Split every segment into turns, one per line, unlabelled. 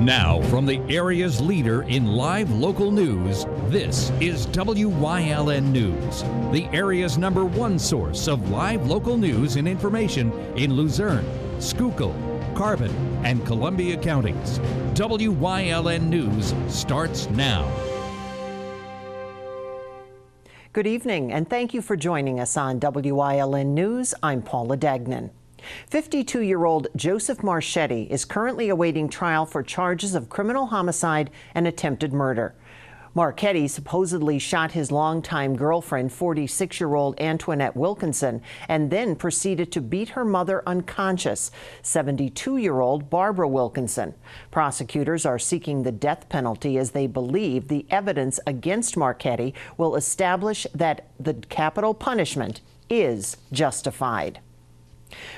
Now, from the area's leader in live local news, this is WYLN News, the area's #1 source of live local news and information in Luzerne, Schuylkill, Carbon, and Columbia counties. WYLN News starts now.
Good evening, and thank you for joining us on WYLN News. I'm Paula Dagnan. 52-year-old Joseph Marchetti is currently awaiting trial for charges of criminal homicide and attempted murder. Marchetti supposedly shot his longtime girlfriend, 46-year-old Antoinette Wilkinson, and then proceeded to beat her mother unconscious, 72-year-old Barbara Wilkinson. Prosecutors are seeking the death penalty as they believe the evidence against Marchetti will establish that the capital punishment is justified.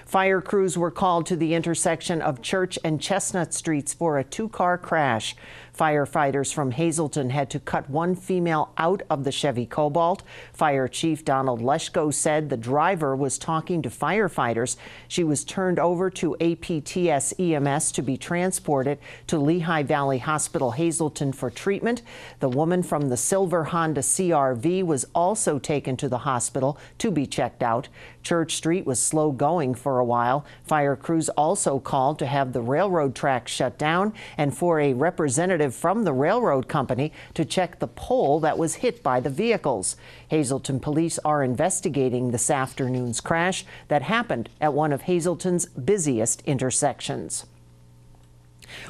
Fire crews were called to the intersection of Church and Chestnut Streets for a two-car crash. Firefighters from Hazleton had to cut one female out of the Chevy Cobalt. Fire Chief Donald Leschko said the driver was talking to firefighters. She was turned over to APTS EMS to be transported to Lehigh Valley Hospital Hazleton for treatment. The woman from the silver Honda CRV was also taken to the hospital to be checked out. Church Street was slow going for a while. Fire crews also called to have the railroad tracks shut down and for a representative from the railroad company to check the pole that was hit by the vehicles. Hazleton police are investigating this afternoon's crash that happened at one of Hazleton's busiest intersections.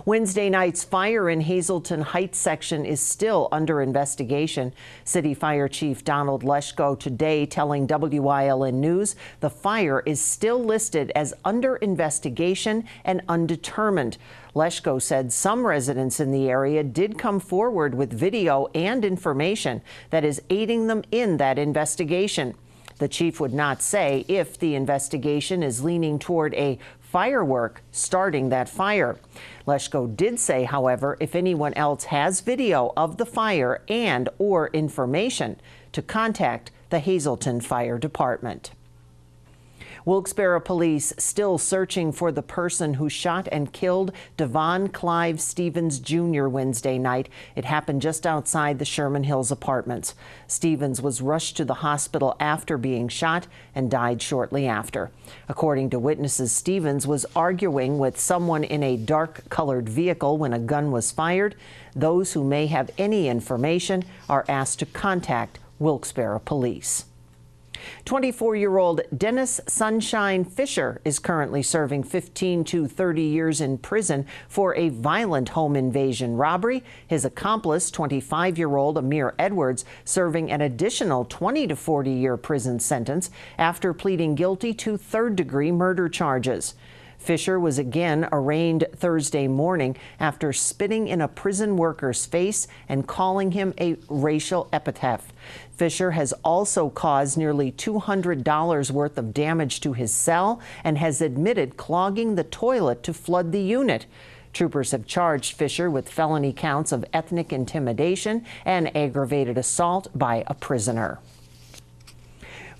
Wednesday night's fire in Hazleton Heights section is still under investigation. City Fire Chief Donald Leschko today telling WYLN News the fire is still listed as under investigation and undetermined. Leschko said some residents in the area did come forward with video and information that is aiding them in that investigation. The chief would not say if the investigation is leaning toward a firework starting that fire. Leschko did say, however, if anyone else has video of the fire and or information, to contact the Hazleton Fire Department. Wilkes-Barre police still searching for the person who shot and killed Devon Clive Stevens Jr. Wednesday night. It happened just outside the Sherman Hills apartments. Stevens was rushed to the hospital after being shot and died shortly after. According to witnesses, Stevens was arguing with someone in a dark-colored vehicle when a gun was fired. Those who may have any information are asked to contact Wilkes-Barre police. 24-year-old Dennis Sunshine Fisher is currently serving 15 to 30 years in prison for a violent home invasion robbery. His accomplice, 25-year-old Amir Edwards, serving an additional 20 to 40-year prison sentence after pleading guilty to third-degree murder charges. Fisher was again arraigned Thursday morning after spitting in a prison worker's face and calling him a racial epithet. Fisher has also caused nearly $200 worth of damage to his cell and has admitted clogging the toilet to flood the unit. Troopers have charged Fisher with felony counts of ethnic intimidation and aggravated assault by a prisoner.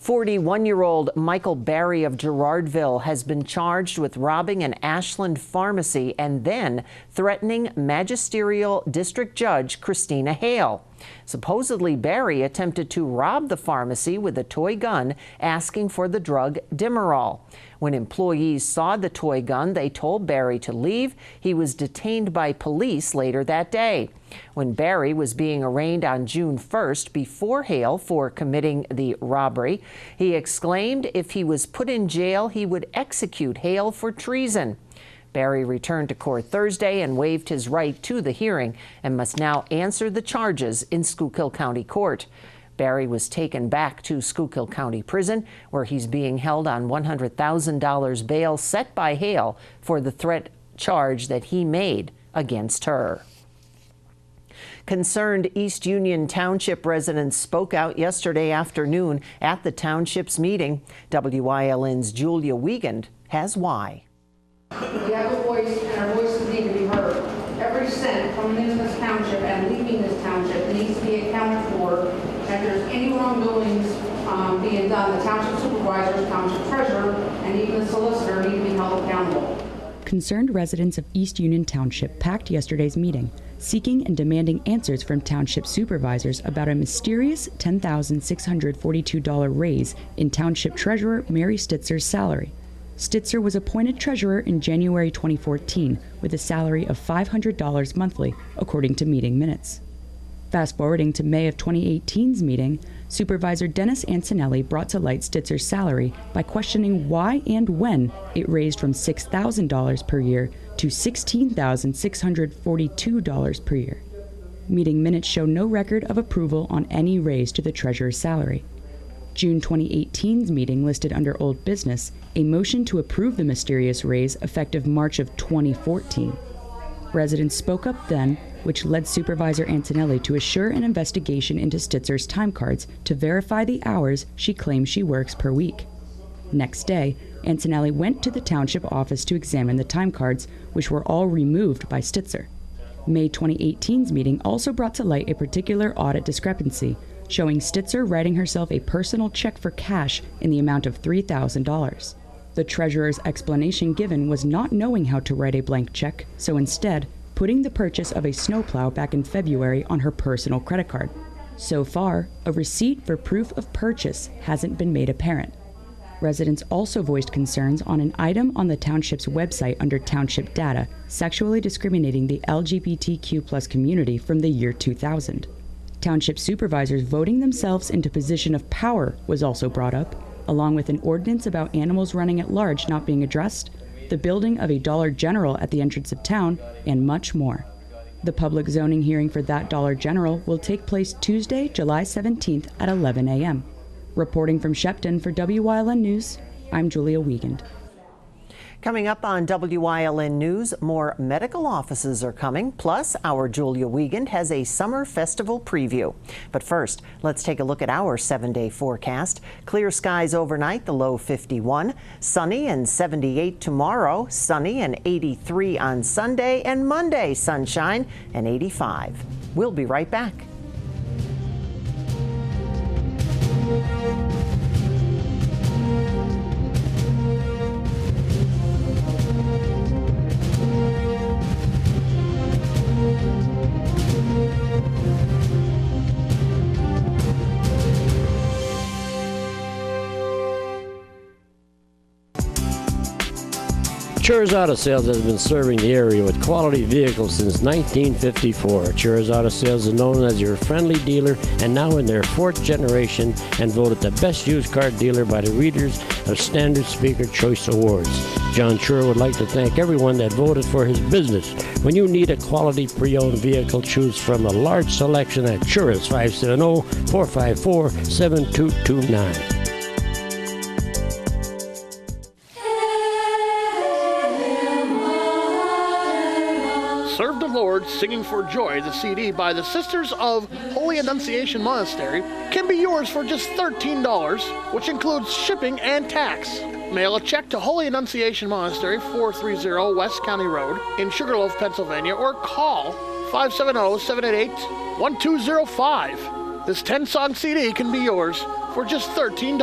41-year-old Michael Barry of Girardville has been charged with robbing an Ashland pharmacy and then threatening Magisterial District Judge Christina Hale. Supposedly, Barry attempted to rob the pharmacy with a toy gun, asking for the drug Demerol. When employees saw the toy gun, they told Barry to leave. He was detained by police later that day. When Barry was being arraigned on June 1st before Hale for committing the robbery, he exclaimed if he was put in jail, he would execute Hale for treason. Barry returned to court Thursday and waived his right to the hearing and must now answer the charges in Schuylkill County Court. Barry was taken back to Schuylkill County Prison, where he's being held on $100,000 bail set by Hale for the threat charge that he made against her. Concerned East Union Township residents spoke out yesterday afternoon at the township's meeting. WYLN's Julia Wiegand has why.
We have a voice, and our voices need to be heard. Every cent coming into this township and leaving this township needs to be accounted for. If there's any wrongdoings being done, the township supervisors, township treasurer, and even the solicitor need to be held accountable.
Concerned residents of East Union Township packed yesterday's meeting, seeking and demanding answers from township supervisors about a mysterious $10,642 raise in Township Treasurer Mary Stitzer's salary. Stitzer was appointed treasurer in January 2014 with a salary of $500 monthly, according to meeting minutes. Fast forwarding to May of 2018's meeting, Supervisor Dennis Antonelli brought to light Stitzer's salary by questioning why and when it raised from $6,000 per year to $16,642 per year. Meeting minutes show no record of approval on any raise to the treasurer's salary. June 2018's meeting listed under old business a motion to approve the mysterious raise effective March of 2014. Residents spoke up then, which led Supervisor Antonelli to assure an investigation into Stitzer's time cards to verify the hours she claims she works per week. Next day, Antonelli went to the township office to examine the time cards, which were all removed by Stitzer. May 2018's meeting also brought to light a particular audit discrepancy, showing Stitzer writing herself a personal check for cash in the amount of $3,000. The treasurer's explanation given was not knowing how to write a blank check, so instead, putting the purchase of a snowplow back in February on her personal credit card. So far, a receipt for proof of purchase hasn't been made apparent. Residents also voiced concerns on an item on the township's website under township data, sexually discriminating the LGBTQ+ community from the year 2000. Township supervisors voting themselves into position of power was also brought up, along with an ordinance about animals running at large not being addressed, the building of a Dollar General at the entrance of town, and much more. The public zoning hearing for that Dollar General will take place Tuesday, July 17th at 11 a.m. Reporting from Shepton for Wyln News, I'm Julia Wiegand.
Coming up on Wyln News, more medical offices are coming, plus our Julia Wiegand has a summer festival preview. But first, let's take a look at our 7-day forecast. Clear skies overnight, the low 51, sunny and 78 tomorrow, sunny and 83 on Sunday, and Monday sunshine and 85. We'll be right back.
Chur's Auto Sales has been serving the area with quality vehicles since 1954. Chur's Auto Sales is known as your friendly dealer and now in their 4th generation and voted the best used car dealer by the readers of Standard Speaker Choice Awards. John Chur would like to thank everyone that voted for his business. When you need a quality pre-owned vehicle, choose from a large selection at Chur's 570-454-7229.
Serve the Lord, Singing for Joy, the CD by the Sisters of Holy Annunciation Monastery, can be yours for just $13, which includes shipping and tax. Mail a check to Holy Annunciation Monastery, 430 West County Road in Sugarloaf, Pennsylvania, or call 570-788-1205. This 10-song CD can be yours for just $13.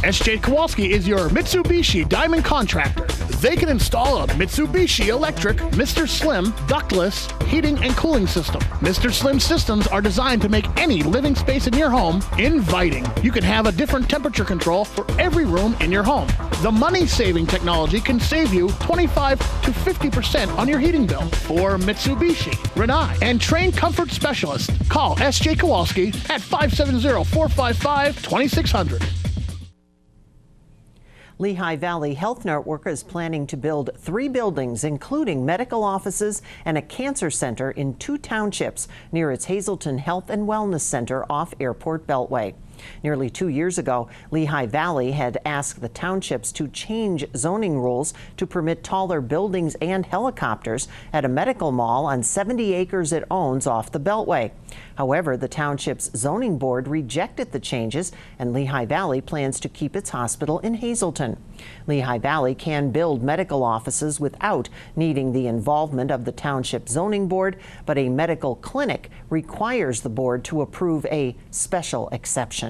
S.J. Kowalski is your Mitsubishi Diamond contractor. They can install a Mitsubishi electric Mr. Slim ductless heating and cooling system. Mr. Slim systems are designed to make any living space in your home inviting. You can have a different temperature control for every room in your home. The money-saving technology can save you 25 to 50% on your heating bill. For Mitsubishi, Rinnai, and trained comfort specialists, call S.J. Kowalski at 570-455-2600.
Lehigh Valley Health Network is planning to build 3 buildings, including medical offices and a cancer center in 2 townships near its Hazleton Health and Wellness Center off Airport Beltway. Nearly 2 years ago, Lehigh Valley had asked the townships to change zoning rules to permit taller buildings and helicopters at a medical mall on 70 acres it owns off the Beltway. However, the township's zoning board rejected the changes, and Lehigh Valley plans to keep its hospital in Hazleton. Lehigh Valley can build medical offices without needing the involvement of the township zoning board, but a medical clinic requires the board to approve a special exception.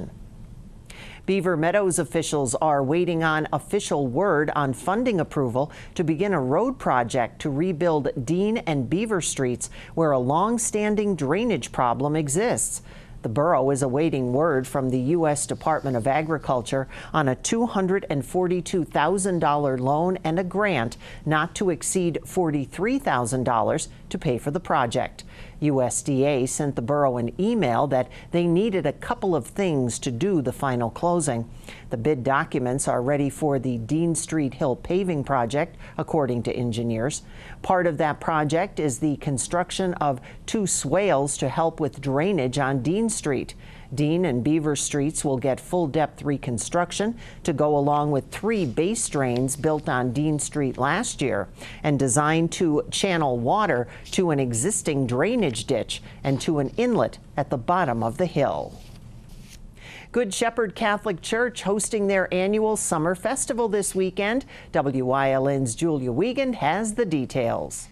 Beaver Meadows officials are waiting on official word on funding approval to begin a road project to rebuild Dean and Beaver Streets, where a long-standing drainage problem exists. The borough is awaiting word from the U.S. Department of Agriculture on a $242,000 loan and a grant not to exceed $43,000 to pay for the project. USDA sent the borough an email that they needed a couple of things to do the final closing. The bid documents are ready for the Dean Street Hill paving project, according to engineers. Part of that project is the construction of 2 swales to help with drainage on Dean Street. Dean and Beaver Streets will get full-depth reconstruction to go along with 3 base drains built on Dean Street last year and designed to channel water to an existing drainage ditch and to an inlet at the bottom of the hill. Good Shepherd Catholic Church hosting their annual summer festival this weekend. WYLN's Julia Wiegand has the details.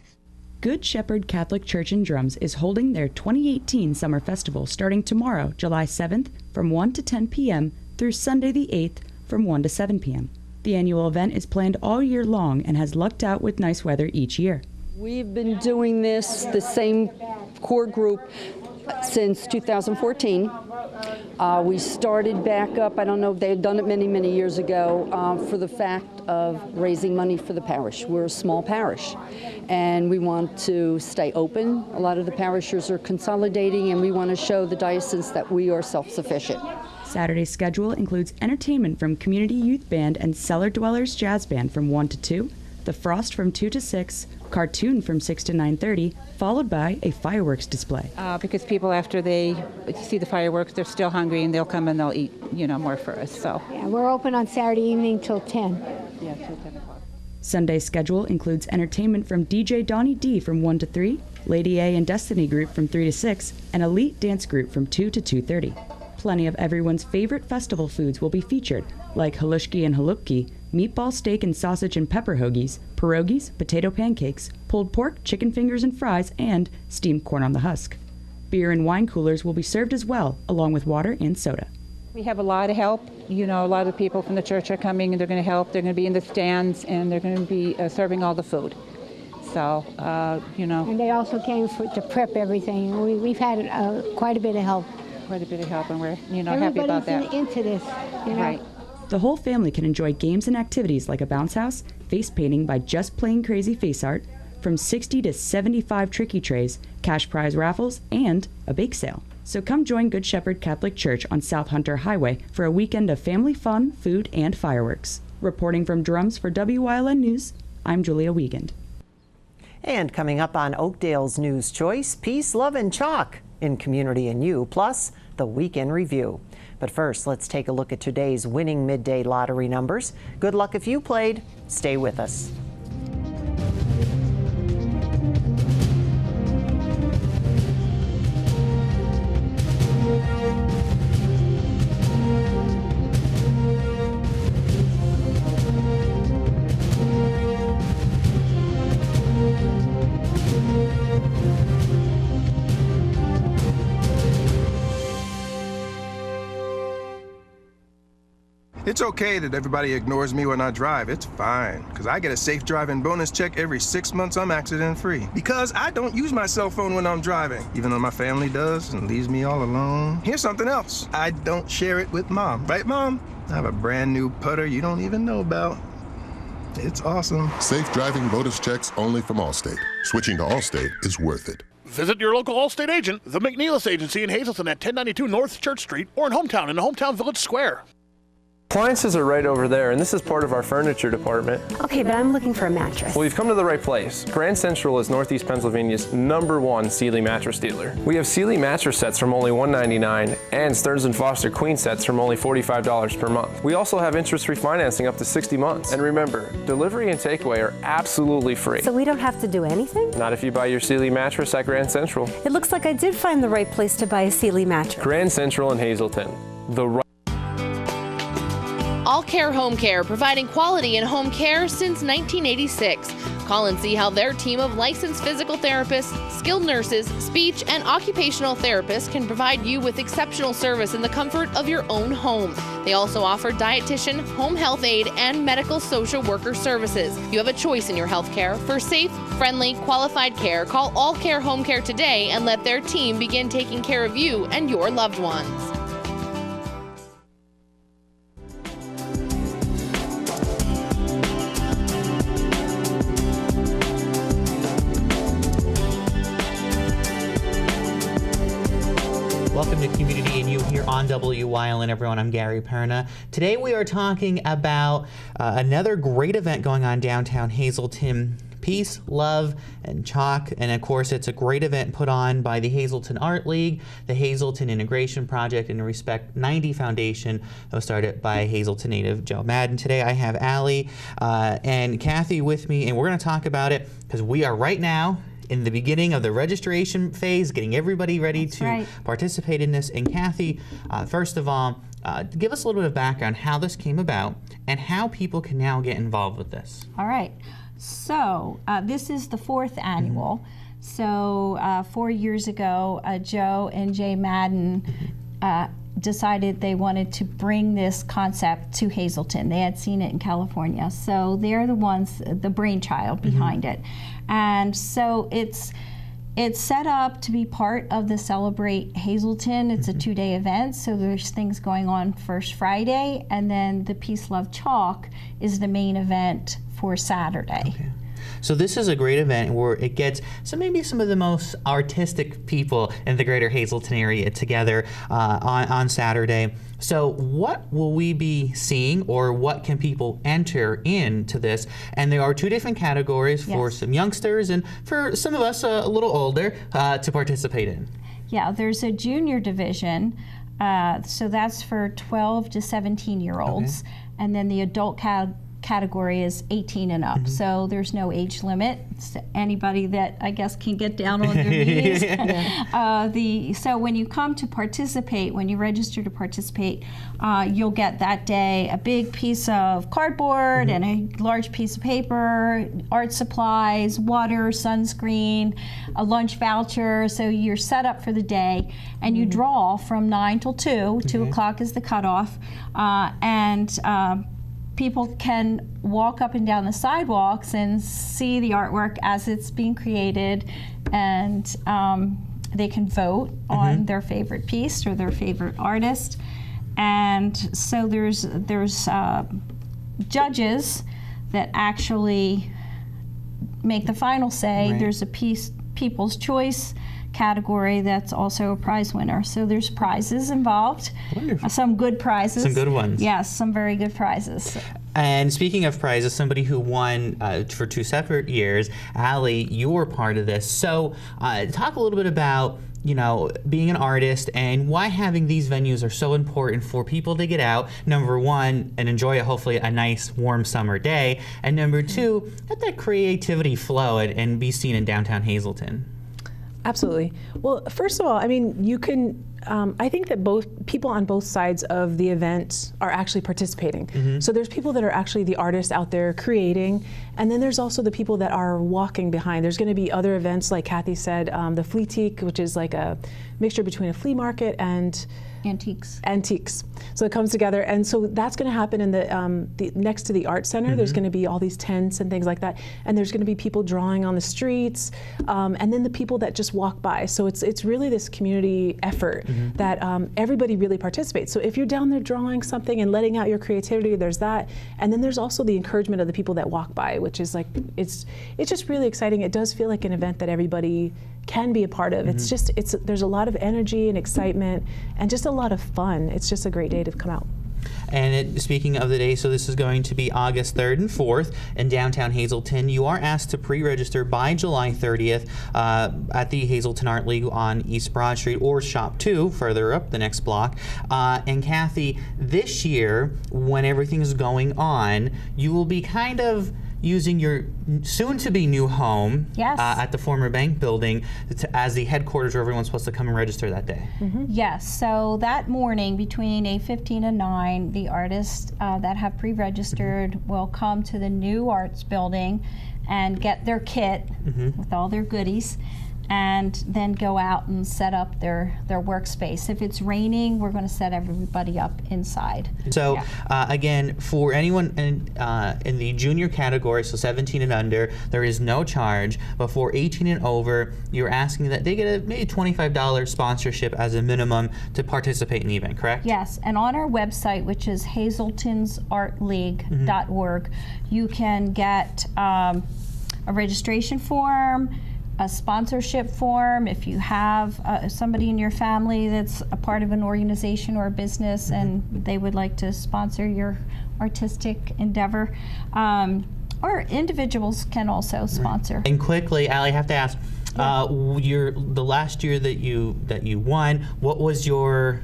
Good Shepherd Catholic Church in Drums is holding their 2018 Summer Festival starting tomorrow, July 7th from 1 to 10 p.m. through Sunday the 8th from 1 to 7 p.m. The annual event is planned all year long and has lucked out with nice weather each year.
We've been doing this, the same core group, since 2014. We started back up, I don't know, they had done it many, many years ago for the fact of raising money for the parish. We're a small parish and we want to stay open. A lot of the parishioners are consolidating and we want to show the diocese that we are self-sufficient.
Saturday's schedule includes entertainment from Community Youth Band and Cellar Dwellers Jazz Band from 1 to 2, The Frost from 2 to 6, cartoon from 6 to 9:30, followed by a fireworks display.
Because people, after they see the fireworks, they're still hungry and they'll come and they'll eat, more for us. So
yeah, we're open on Saturday evening till 10.
Yeah, till 10 o'clock.
Sunday's schedule includes entertainment from DJ Donnie D from 1 to 3, Lady A and Destiny Group from 3 to 6, and Elite Dance Group from 2 to 2:30. Plenty of everyone's favorite festival foods will be featured, like halushki and halupki, meatball steak and sausage and pepper hoagies, pierogies, potato pancakes, pulled pork, chicken fingers and fries, and steamed corn on the husk. Beer and wine coolers will be served as well, along with water and soda.
We have a lot of help. A lot of people from the church are coming and they're going to help. They're going to be in the stands and they're going to be serving all the food. So,
And they also came to prep everything. We've had quite a bit of help.
Quite a bit of help, and we're, happy about that.
Everybody's into this,
Right.
The whole family can enjoy games and activities like a bounce house, face painting by Just Plain Crazy Face Art, from 60 to 75 tricky trays, cash prize raffles, and a bake sale. So come join Good Shepherd Catholic Church on South Hunter Highway for a weekend of family fun, food, and fireworks. Reporting from Drums for WYLN News, I'm Julia Wiegand.
And coming up on Oakdale's News Choice, Peace, Love, and Chalk in Community and You, plus the Weekend Review. But first, let's take a look at today's winning midday lottery numbers. Good luck if you played. Stay with us.
It's okay that everybody ignores me when I drive. It's fine, because I get a safe driving bonus check every 6 months I'm accident-free. Because I don't use my cell phone when I'm driving, even though my family does and leaves me all alone. Here's something else. I don't share it with Mom. Right, Mom? I have a brand new putter you don't even know about. It's awesome.
Safe driving bonus checks only from Allstate. Switching to Allstate is worth it.
Visit your local Allstate agent, the McNeilis Agency in Hazleton at 1092 North Church Street, or in Hometown in the Hometown Village Square.
Appliances are right over there, and this is part of our furniture department.
Okay, but I'm looking for a mattress.
Well, you've come to the right place. Grand Central is Northeast Pennsylvania's #1 Sealy mattress dealer. We have Sealy mattress sets from only $199 and Stearns & Foster queen sets from only $45 per month. We also have interest-free financing up to 60 months. And remember, delivery and takeaway are absolutely free.
So we don't have to do anything?
Not if you buy your Sealy mattress at Grand Central.
It looks like I did find the right place to buy a Sealy mattress.
Grand Central in Hazleton. The right
All Care Home Care, providing quality in home care since 1986. Call and see how their team of licensed physical therapists, skilled nurses, speech, and occupational therapists can provide you with exceptional service in the comfort of your own home. They also offer dietitian, home health aide, and medical social worker services. You have a choice in your health care. For safe, friendly, qualified care, call All Care Home Care today and let their team begin taking care of you and your loved ones.
Welcome to Community and You here on Wyln, everyone. I'm Gary Perna. Today we are talking about another great event going on downtown Hazleton. Peace, love, and chalk. And of course, it's a great event put on by the Hazleton Art League, the Hazleton Integration Project, and the Respect 90 Foundation that was started by Hazleton native Joe Madden. Today I have Allie and Kathy with me, and we're going to talk about it because we are right now in the beginning of the registration phase, getting everybody ready to participate in this. And Kathy, first of all, give us a little bit of background how this came about and how people can now get involved with this.
All right. So this is the 4th annual. So 4 years ago, Joe and Jay Madden decided they wanted to bring this concept to Hazleton. They had seen it in California. So they're the ones, the brainchild behind it. And so it's set up to be part of the Celebrate Hazleton. It's a 2-day event, so there's things going on first Friday, and then the Peace, Love, Chalk is the main event for Saturday.
Okay. So this is a great event where it gets maybe some of the most artistic people in the greater Hazleton area together on Saturday. So what will we be seeing, or what can people enter into this? And there are 2 different categories for some youngsters and for some of us a little older to participate in.
Yeah, there's a junior division, so that's for 12 to 17-year-olds, and then the adult category is 18 and up. So there's no age limit. It's anybody that I guess can get down on their knees. So when you come to participate, when you register to participate, you'll get that day a big piece of cardboard and a large piece of paper, art supplies, water, sunscreen, a lunch voucher. So you're set up for the day, and you draw from 9 till 2. 2 o'clock is the cutoff, people can walk up and down the sidewalks and see the artwork as it's being created, and they can vote on their favorite piece or their favorite artist. And so there's judges that actually make the final say. There's a People's Choice category that's also a prize winner. So there's prizes involved.
Wonderful.
Some good prizes.
Some good ones.
Yes, some very good prizes.
And speaking of prizes, somebody who won for 2 separate years, Allie, you're part of this. So talk a little bit about being an artist and why having these venues are so important for people to get out, number 1, and enjoy hopefully a nice warm summer day, and number 2, let that creativity flow and be seen in downtown Hazleton.
Absolutely. Well, first of all, I mean, you can, I think that both people on both sides of the event are actually participating. So there's people that are actually the artists out there creating, and then there's also the people that are walking behind. There's going to be other events, like Kathy said, the Fleetique, which is like a mixture between a flea market and antiques. So it comes together, and so that's going to happen in the next to the art center. There's going to be all these tents and things like that, and there's going to be people drawing on the streets, and then the people that just walk by. So it's really this community effort that everybody really participates. So if you're down there drawing something and letting out your creativity, there's that, and then there's also the encouragement of the people that walk by, which is like it's just really exciting. It does feel like an event that everybody can be a part of. It's just there's a lot of energy and excitement and just a lot of fun. It's just a great day to come out.
And speaking of the day, so this is going to be August 3rd and 4th in downtown Hazleton. You are asked to pre-register by July 30th at the Hazleton Art League on East Broad Street, or Shop 2 further up the next block. And Kathy, this year, when everything is going on, you will be kind of using your soon-to-be new home
Yes.
At the former bank building as the headquarters where everyone's supposed to come and register that day.
Yes, so that morning between 8:15 and 9, the artists that have pre-registered will come to the new arts building and get their kit with all their goodies, and then go out and set up their workspace. If it's raining, we're going to set everybody up inside.
So again, for anyone in the junior category, so 17 and under, there is no charge. But for 18 and over, you're asking that they get a maybe $25 sponsorship as a minimum to participate in the event, correct?
Yes, and on our website, which is hazeltonsartleague.org, you can get a registration form, a sponsorship form. If you have somebody in your family that's a part of an organization or a business and they would like to sponsor your artistic endeavor, or individuals can also sponsor.
And quickly, Allie, I have to ask, the last year that you won, what was your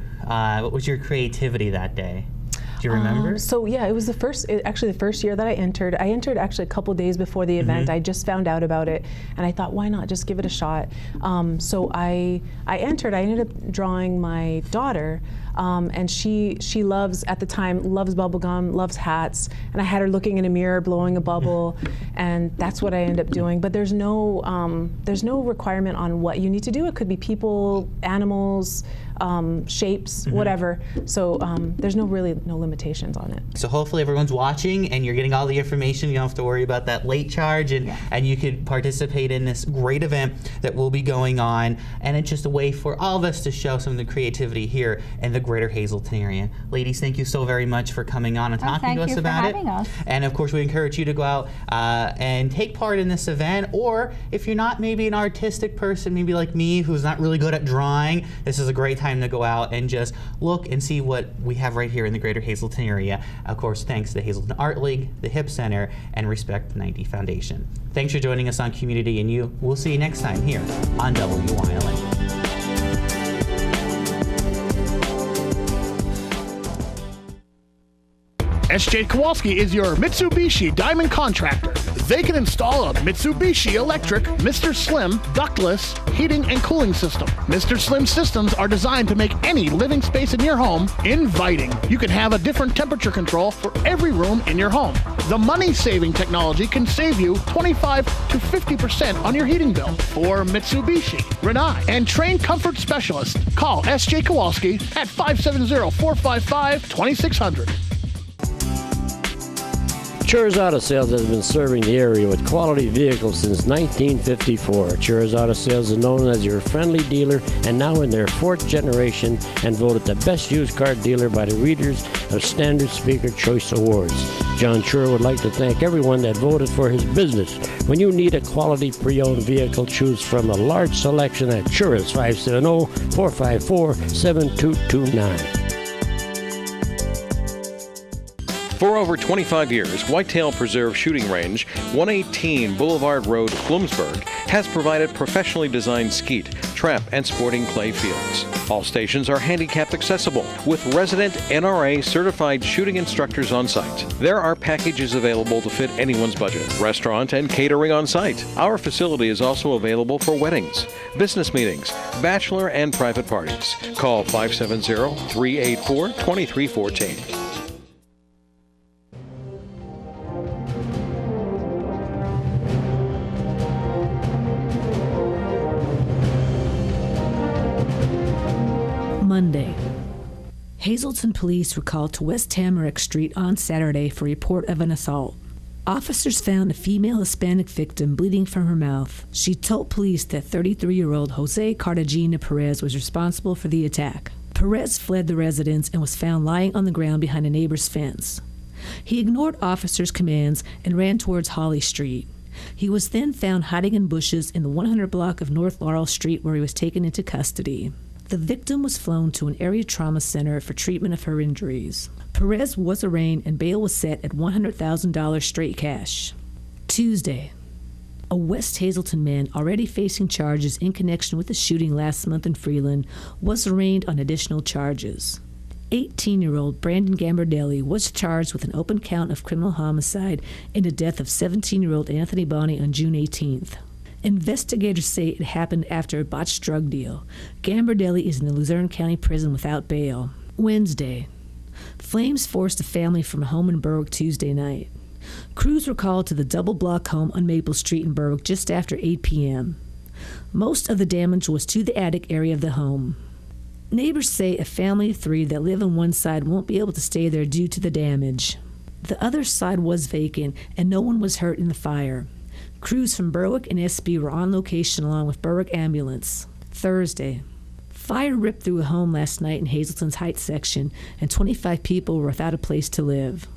creativity that day? Do you remember?
So yeah, it was the first year that I entered. I entered actually a couple days before the event. I just found out about it, and I thought, why not just give it a shot? So I entered. I ended up drawing my daughter, and she loves, at the time, loves bubblegum, loves hats, and I had her looking in a mirror, blowing a bubble, and that's what I ended up doing. But there's no requirement on what you need to do. It could be people, animals, shapes, whatever. So there's no limitations on it.
So hopefully everyone's watching and you're getting all the information. You don't have to worry about that late charge, and you could participate in this great event that will be going on. And it's just a way for all of us to show some of the creativity here in the greater Hazleton area. Ladies, thank you so very much for coming on and talking to us about it.
Thank you for having us.
And of course, we encourage you to go out and take part in this event. Or if you're not maybe an artistic person, maybe like me, who's not really good at drawing, this is a great time to go out and just look and see what we have right here in the greater Hazleton area. Of course, thanks to the Hazleton Art League, the Hip Center, and Respect 90 Foundation. Thanks for joining us on Community and You. We'll see you next time here on WYLN.
S.J. Kowalski is your Mitsubishi Diamond Contractor. They can install a Mitsubishi electric Mr. Slim ductless heating and cooling system. Mr. Slim systems are designed to make any living space in your home inviting. You can have a different temperature control for every room in your home. The money-saving technology can save you 25 to 50% on your heating bill. For Mitsubishi, Renai, and trained comfort specialists, call S.J. Kowalski at 570-455-2600.
Chur's Auto Sales has been serving the area with quality vehicles since 1954. Chur's Auto Sales is known as your friendly dealer and now in their 4th generation and voted the best used car dealer by the readers of Standard Speaker Choice Awards. John Chur would like to thank everyone that voted for his business. When you need a quality pre-owned vehicle, choose from a large selection at Chur's 570-454-7229.
For over 25 years, Whitetail Preserve Shooting Range, 118 Boulevard Road, Bloomsburg, has provided professionally designed skeet, trap, and sporting clay fields. All stations are handicapped accessible with resident NRA certified shooting instructors on site. There are packages available to fit anyone's budget. Restaurant and catering on site. Our facility is also available for weddings, business meetings, bachelor and private parties. Call 570-384-2314.
Monday. Hazleton police were called to West Tamarack Street on Saturday for a report of an assault. Officers found a female Hispanic victim bleeding from her mouth. She told police that 33-year-old Jose Cartagena Perez was responsible for the attack. Perez fled the residence and was found lying on the ground behind a neighbor's fence. He ignored officers' commands and ran towards Holly Street. He was then found hiding in bushes in the 100 block of North Laurel Street, where he was taken into custody. The victim was flown to an area trauma center for treatment of her injuries. Perez was arraigned and bail was set at $100,000 straight cash. Tuesday. A West Hazleton man already facing charges in connection with the shooting last month in Freeland was arraigned on additional charges. 18-year-old Brandon Gambardelli was charged with an open count of criminal homicide in the death of 17-year-old Anthony Bonney on June 18th. Investigators say it happened after a botched drug deal. Gambardelli is in the Luzerne County Prison without bail. Wednesday, flames forced a family from a home in Berwick Tuesday night. Crews were called to the double-block home on Maple Street in Berwick just after 8 p.m. Most of the damage was to the attic area of the home. Neighbors say a family of 3 that live on one side won't be able to stay there due to the damage. The other side was vacant, and no one was hurt in the fire. Crews from Berwick and SB were on location along with Berwick Ambulance. Thursday, fire ripped through a home last night in Hazleton's Heights section, and 25 people were without a place to live.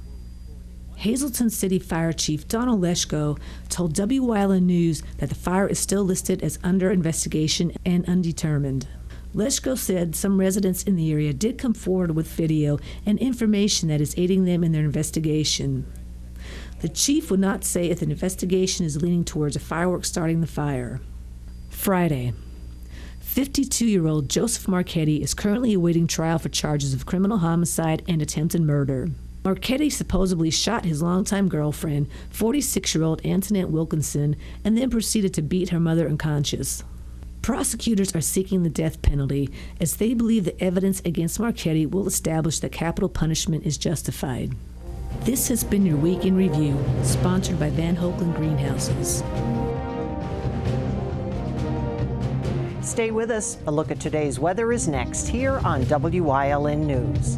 Hazleton City Fire Chief Donald Leschko told Wyln News that the fire is still listed as under investigation and undetermined. Leschko said some residents in the area did come forward with video and information that is aiding them in their investigation. The chief would not say if the investigation is leaning towards a firework starting the fire. Friday, 52-year-old Joseph Marchetti is currently awaiting trial for charges of criminal homicide and attempted murder. Marchetti supposedly shot his longtime girlfriend, 46-year-old Antoinette Wilkinson, and then proceeded to beat her mother unconscious. Prosecutors are seeking the death penalty as they believe the evidence against Marchetti will establish that capital punishment is justified. This has been your Week in Review, sponsored by Van Hoeklen Greenhouses.
Stay with us. A look at today's weather is next here on WYLN News.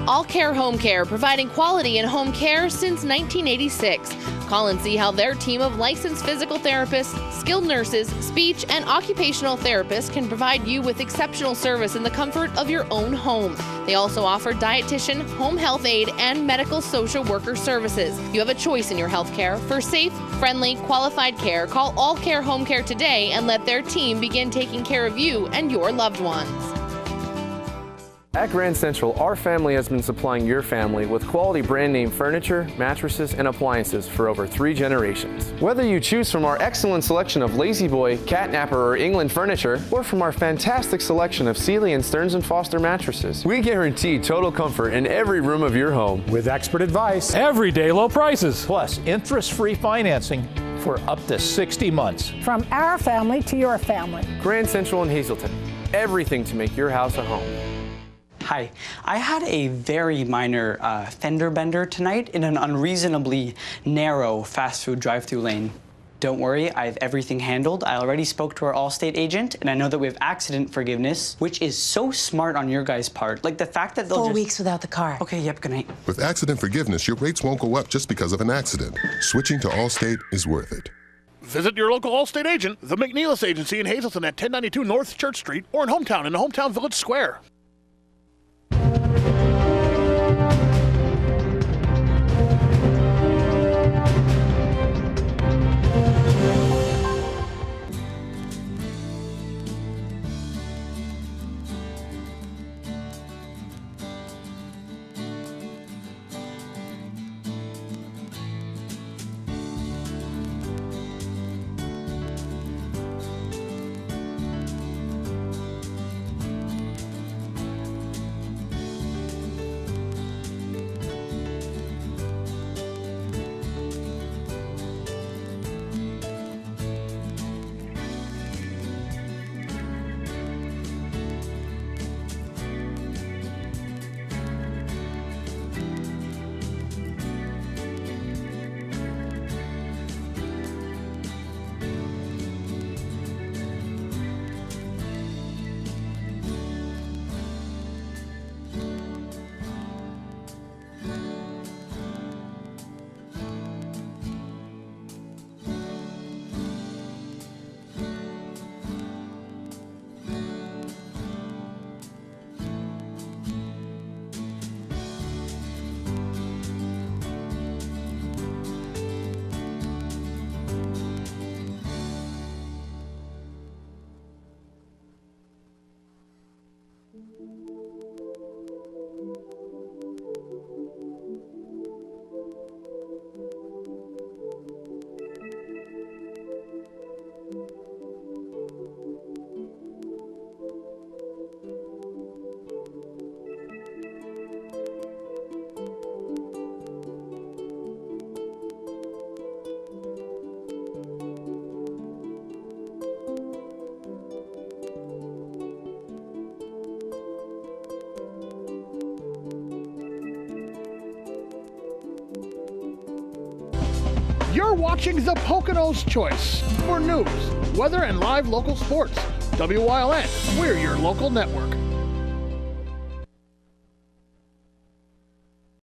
All Care Home Care, providing quality in home care since 1986. Call and see how their team of licensed physical therapists, skilled nurses, speech, and occupational therapists can provide you with exceptional service in the comfort of your own home. They also offer dietitian, home health aide, and medical social worker services. You have a choice in your health care. For safe, friendly, qualified care, call All Care Home Care today and let their team begin taking care of you and your loved ones.
At Grand Central, our family has been supplying your family with quality brand name furniture, mattresses, and appliances for over 3 generations. Whether you choose from our excellent selection of Lazy Boy, Catnapper, or England furniture, or from our fantastic selection of Sealy and Stearns & Foster mattresses, we guarantee total comfort in every room of your home.
With expert advice, everyday low prices, plus interest-free financing for up to 60 months.
From our family to your family.
Grand Central in Hazleton. Everything to make your house a home.
Hi, I had a very minor fender bender tonight in an unreasonably narrow fast food drive-through lane. Don't worry, I have everything handled. I already spoke to our Allstate agent, and I know that we have accident forgiveness, which is so smart on your guys' part. Like the fact that they'll
4 weeks without the car.
Okay, yep, good night.
With accident forgiveness, your rates won't go up just because of an accident. Switching to Allstate is worth it.
Visit your local Allstate agent, the McNeilis Agency in Hazleton at 1092 North Church Street, or in the Hometown Village Square. watching the Poconos Choice for news, weather, and live local sports. WYLN, we're your local network.